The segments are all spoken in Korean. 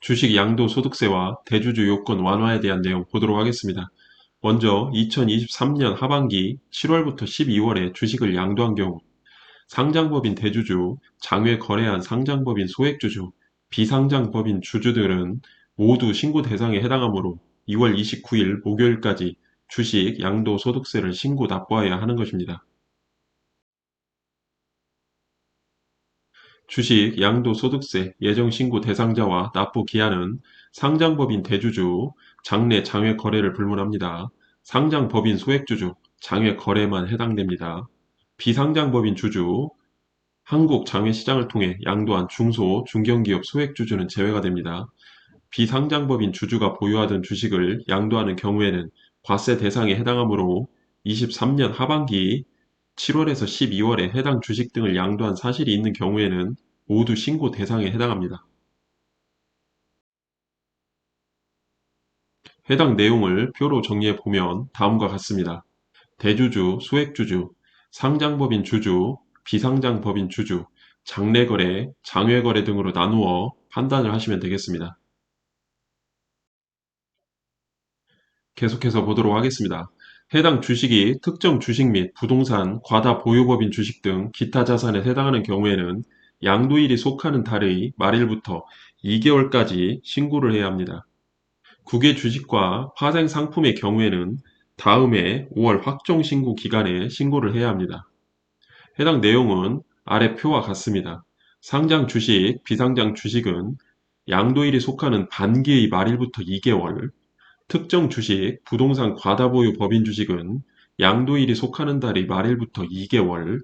주식 양도소득세와 대주주 요건 완화에 대한 내용 보도록 하겠습니다. 먼저 2023년 하반기 7월부터 12월에 주식을 양도한 경우 상장법인 대주주, 장외 거래한 상장법인 소액주주, 비상장법인 주주들은 모두 신고 대상에 해당하므로 2월 29일 목요일까지 주식 양도소득세를 신고 납부하여야 하는 것입니다. 주식 양도소득세 예정신고 대상자와 납부 기한은 상장법인 대주주, 장내 장외 거래를 불문합니다. 상장법인 소액주주, 장외 거래만 해당됩니다. 비상장법인 주주, 한국 장외시장을 통해 양도한 중소, 중견기업 소액주주는 제외가 됩니다. 비상장법인 주주가 보유하던 주식을 양도하는 경우에는 과세 대상에 해당하므로 23년 하반기 7월에서 12월에 해당 주식 등을 양도한 사실이 있는 경우에는 모두 신고 대상에 해당합니다. 해당 내용을 표로 정리해 보면 다음과 같습니다. 대주주, 소액주주, 상장법인 주주, 비상장법인 주주, 장내거래, 장외거래 등으로 나누어 판단을 하시면 되겠습니다. 계속해서 보도록 하겠습니다. 해당 주식이 특정 주식 및 부동산, 과다 보유법인 주식 등 기타 자산에 해당하는 경우에는 양도일이 속하는 달의 말일부터 2개월까지 신고를 해야 합니다. 국외 주식과 파생 상품의 경우에는 다음해 5월 확정 신고 기간에 신고를 해야 합니다. 해당 내용은 아래 표와 같습니다. 상장 주식, 비상장 주식은 양도일이 속하는 반기의 말일부터 2개월, 특정 주식, 부동산 과다보유 법인 주식은 양도일이 속하는 달의 말일부터 2개월,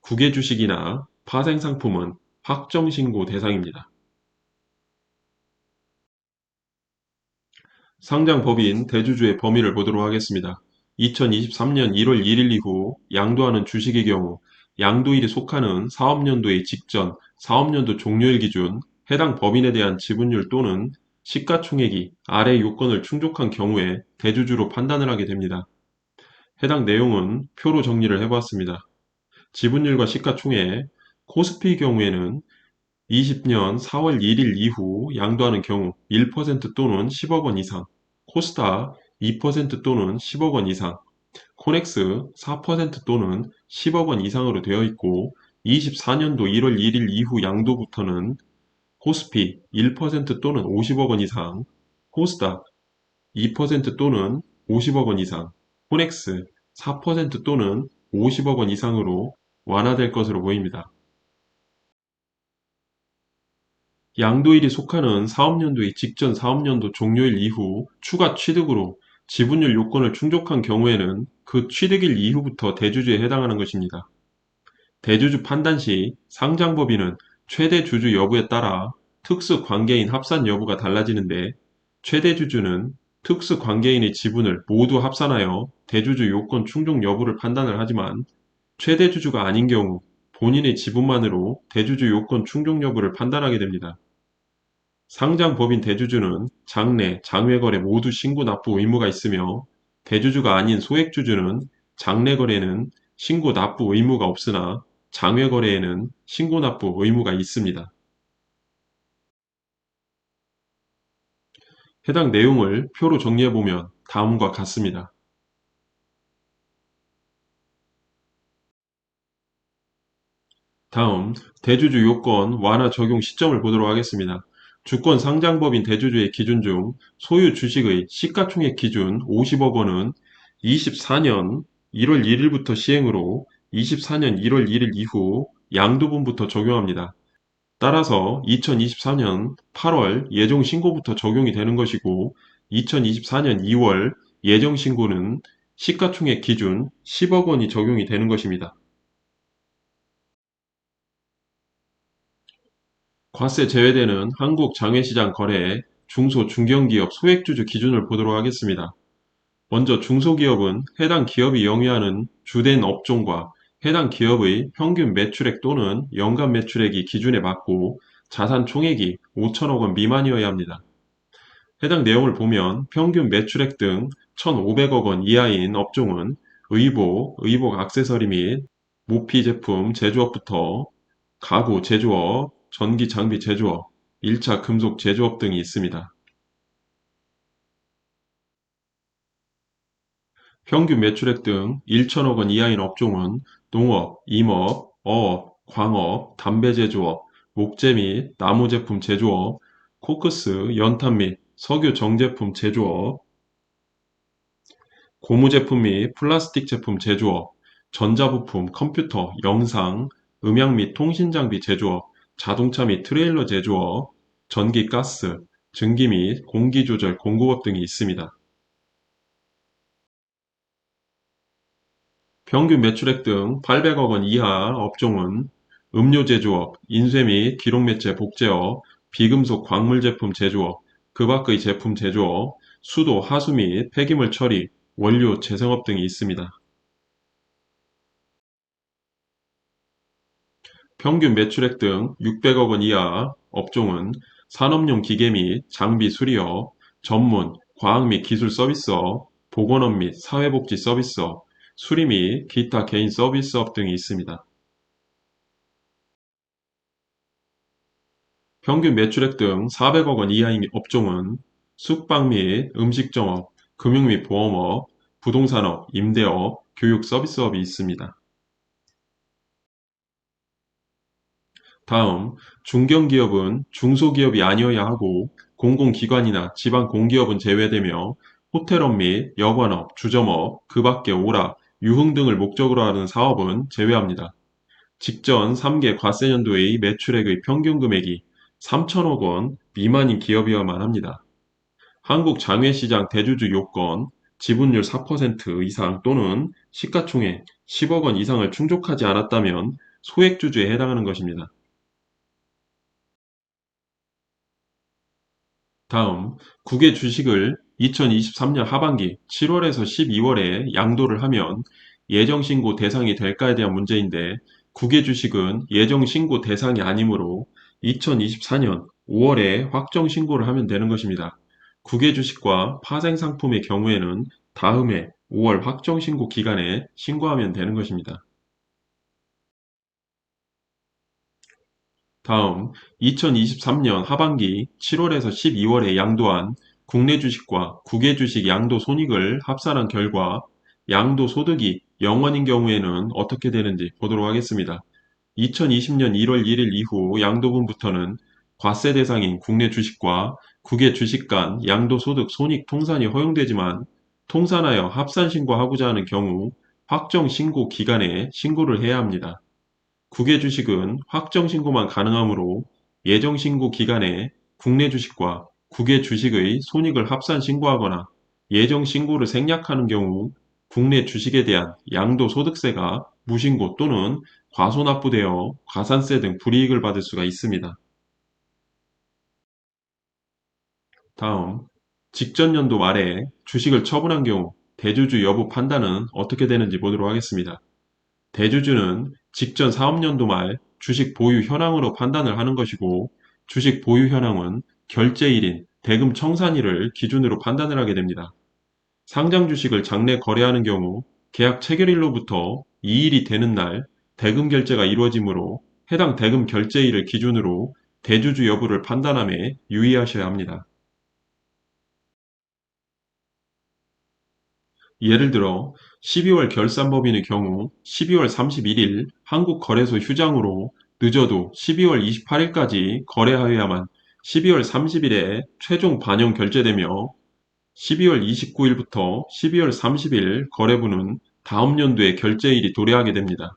국외 주식이나 파생 상품은 확정 신고 대상입니다. 상장 법인 대주주의 범위를 보도록 하겠습니다. 2023년 1월 1일 이후 양도하는 주식의 경우 양도일이 속하는 사업년도의 직전 사업년도 종료일 기준 해당 법인에 대한 지분율 또는 시가총액이 아래 요건을 충족한 경우에 대주주로 판단을 하게 됩니다. 해당 내용은 표로 정리를 해보았습니다. 지분율과 시가총액, 코스피 경우에는 20년 4월 1일 이후 양도하는 경우 1% 또는 10억 원 이상, 코스닥 2% 또는 10억 원 이상, 코넥스 4% 또는 10억 원 이상으로 되어 있고 24년도 1월 1일 이후 양도부터는 코스피 1% 또는 50억 원 이상, 코스닥 2% 또는 50억 원 이상, 코넥스 4% 또는 50억 원 이상으로 완화될 것으로 보입니다. 양도일이 속하는 사업년도의 직전 사업년도 종료일 이후 추가 취득으로 지분율 요건을 충족한 경우에는 그 취득일 이후부터 대주주에 해당하는 것입니다. 대주주 판단 시 상장법인은 최대 주주 여부에 따라 특수 관계인 합산 여부가 달라지는데 최대 주주는 특수 관계인의 지분을 모두 합산하여 대주주 요건 충족 여부를 판단을 하지만 최대 주주가 아닌 경우 본인의 지분만으로 대주주 요건 충족 여부를 판단하게 됩니다. 상장 법인 대주주는 장내, 장외거래 모두 신고 납부 의무가 있으며 대주주가 아닌 소액주주는 장내 거래는 신고 납부 의무가 없으나 장외 거래에는 신고 납부 의무가 있습니다. 해당 내용을 표로 정리해보면 다음과 같습니다. 다음 대주주 요건 완화 적용 시점을 보도록 하겠습니다. 주권 상장법인 대주주의 기준 중 소유 주식의 시가총액 기준 50억 원은 24년 1월 1일부터 시행으로 24년 1월 1일 이후 양도분부터 적용합니다. 따라서 2024년 8월 예정신고부터 적용이 되는 것이고 2024년 2월 예정신고는 시가총액 기준 10억 원이 적용이 되는 것입니다. 과세 제외되는 한국 장외시장 거래의 중소 중견기업 소액주주 기준을 보도록 하겠습니다. 먼저 중소기업은 해당 기업이 영위하는 주된 업종과 해당 기업의 평균 매출액 또는 연간 매출액이 기준에 맞고 자산 총액이 5천억 원 미만이어야 합니다. 해당 내용을 보면 평균 매출액 등 1,500억 원 이하인 업종은 의복 액세서리 및 모피 제품 제조업부터 가구 제조업, 전기 장비 제조업, 1차 금속 제조업 등이 있습니다. 평균 매출액 등 1천억 원 이하인 업종은 농업, 임업, 어업, 광업, 담배 제조업, 목재 및 나무 제품 제조업, 코크스, 연탄 및 석유 정제품 제조업, 고무 제품 및 플라스틱 제품 제조업, 전자부품, 컴퓨터, 영상, 음향 및 통신 장비 제조업, 자동차 및 트레일러 제조업, 전기, 가스, 증기 및 공기 조절 공급업 등이 있습니다. 평균 매출액 등 800억 원 이하 업종은 음료 제조업, 인쇄 및 기록 매체 복제업, 비금속 광물 제품 제조업, 그 밖의 제품 제조업, 수도, 하수 및 폐기물 처리, 원료 재생업 등이 있습니다. 평균 매출액 등 600억 원 이하 업종은 산업용 기계 및 장비 수리업, 전문, 과학 및 기술 서비스업, 보건업 및 사회복지 서비스업, 수리 및 기타 개인 서비스업 등이 있습니다. 평균 매출액 등 400억 원 이하인 업종은 숙박 및 음식점업, 금융 및 보험업, 부동산업, 임대업, 교육 서비스업이 있습니다. 다음, 중견기업은 중소기업이 아니어야 하고 공공기관이나 지방 공기업은 제외되며 호텔업 및 여관업, 주점업, 그 밖에 오락, 유흥 등을 목적으로 하는 사업은 제외합니다. 직전 3개 과세년도의 매출액의 평균 금액이 3천억 원 미만인 기업이어야만 합니다. 한국 장외시장 대주주 요건, 지분율 4% 이상 또는 시가총액 10억 원 이상을 충족하지 않았다면 소액주주에 해당하는 것입니다. 다음, 국외 주식을 2023년 하반기 7월에서 12월에 양도를 하면 예정신고 대상이 될까에 대한 문제인데, 국외 주식은 예정신고 대상이 아니므로 2024년 5월에 확정신고를 하면 되는 것입니다. 국외 주식과 파생상품의 경우에는 다음해 5월 확정신고 기간에 신고하면 되는 것입니다. 다음, 2023년 하반기 7월에서 12월에 양도한 국내 주식과 국외 주식 양도 손익을 합산한 결과 양도 소득이 0원인 경우에는 어떻게 되는지 보도록 하겠습니다. 2020년 1월 1일 이후 양도분부터는 과세 대상인 국내 주식과 국외 주식 간 양도 소득 손익 통산이 허용되지만 통산하여 합산 신고하고자 하는 경우 확정 신고 기간에 신고를 해야 합니다. 국외 주식은 확정 신고만 가능하므로 예정 신고 기간에 국내 주식과 국외 주식의 손익을 합산 신고하거나 예정 신고를 생략하는 경우 국내 주식에 대한 양도소득세가 무신고 또는 과소납부되어 가산세 등 불이익을 받을 수가 있습니다. 다음, 직전 연도 말에 주식을 처분한 경우 대주주 여부 판단은 어떻게 되는지 보도록 하겠습니다. 대주주는 직전 사업연도 말 주식 보유 현황으로 판단을 하는 것이고, 주식 보유 현황은 결제일인 대금 청산일을 기준으로 판단을 하게 됩니다. 상장 주식을 장내 거래하는 경우 계약 체결일로부터 2일이 되는 날 대금 결제가 이루어지므로 해당 대금 결제일을 기준으로 대주주 여부를 판단함에 유의하셔야 합니다. 예를 들어 12월 결산법인의 경우 12월 31일 한국거래소 휴장으로 늦어도 12월 28일까지 거래하여야만 12월 30일에 최종 반영 결제되며 12월 29일부터 12월 30일 거래분은 다음 연도에 결제일이 도래하게 됩니다.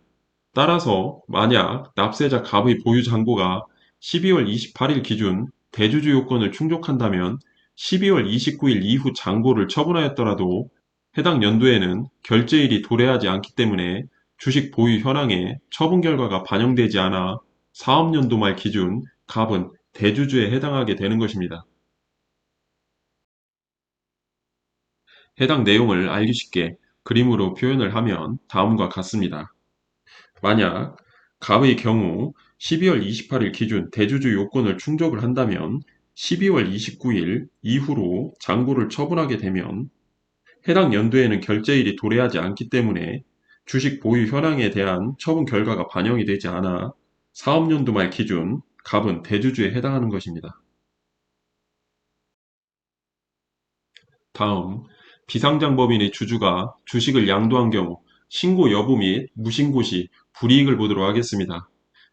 따라서 만약 납세자 갑의 보유 잔고가 12월 28일 기준 대주주 요건을 충족한다면 12월 29일 이후 잔고를 처분하였더라도 해당 연도에는 결제일이 도래하지 않기 때문에 주식 보유 현황에 처분 결과가 반영되지 않아 사업연도 말 기준 갑은 대주주에 해당하게 되는 것입니다. 해당 내용을 알기 쉽게 그림으로 표현을 하면 다음과 같습니다. 만약 갑의 경우 12월 28일 기준 대주주 요건을 충족을 한다면 12월 29일 이후로 잔고를 처분하게 되면 해당 연도에는 결제일이 도래하지 않기 때문에 주식 보유 현황에 대한 처분 결과가 반영이 되지 않아 사업연도 말 기준 갑은 대주주에 해당하는 것입니다. 다음, 비상장 법인의 주주가 주식을 양도한 경우 신고 여부 및 무신고 시 불이익을 보도록 하겠습니다.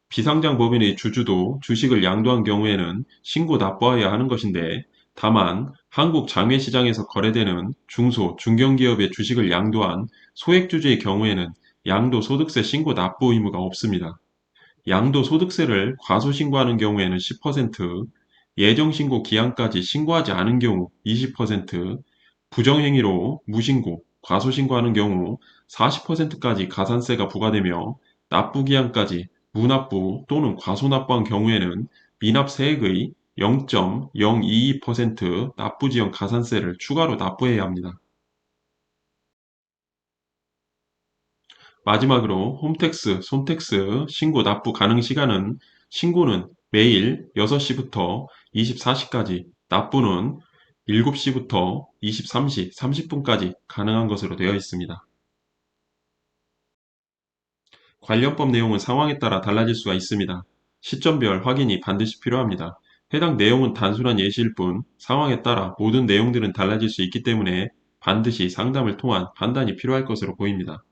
비상장 법인의 주주도 주식을 양도한 경우에는 신고 납부하여야 하는 것인데, 다만 한국 장외시장에서 거래되는 중소, 중견기업의 주식을 양도한 소액주주의 경우에는 양도소득세 신고 납부 의무가 없습니다. 양도소득세를 과소신고하는 경우에는 10%, 예정신고 기한까지 신고하지 않은 경우 20%, 부정행위로 무신고, 과소신고하는 경우 40%까지 가산세가 부과되며 납부기한까지 무납부 또는 과소납부한 경우에는 미납세액의 0.022% 납부지연 가산세를 추가로 납부해야 합니다. 마지막으로 홈택스, 손택스 신고 납부 가능 시간은 신고는 매일 6시부터 24시까지, 납부는 7시부터 23시 30분까지 가능한 것으로 되어 있습니다. 관련법 내용은 상황에 따라 달라질 수가 있습니다. 시점별 확인이 반드시 필요합니다. 해당 내용은 단순한 예시일 뿐 상황에 따라 모든 내용들은 달라질 수 있기 때문에 반드시 상담을 통한 판단이 필요할 것으로 보입니다.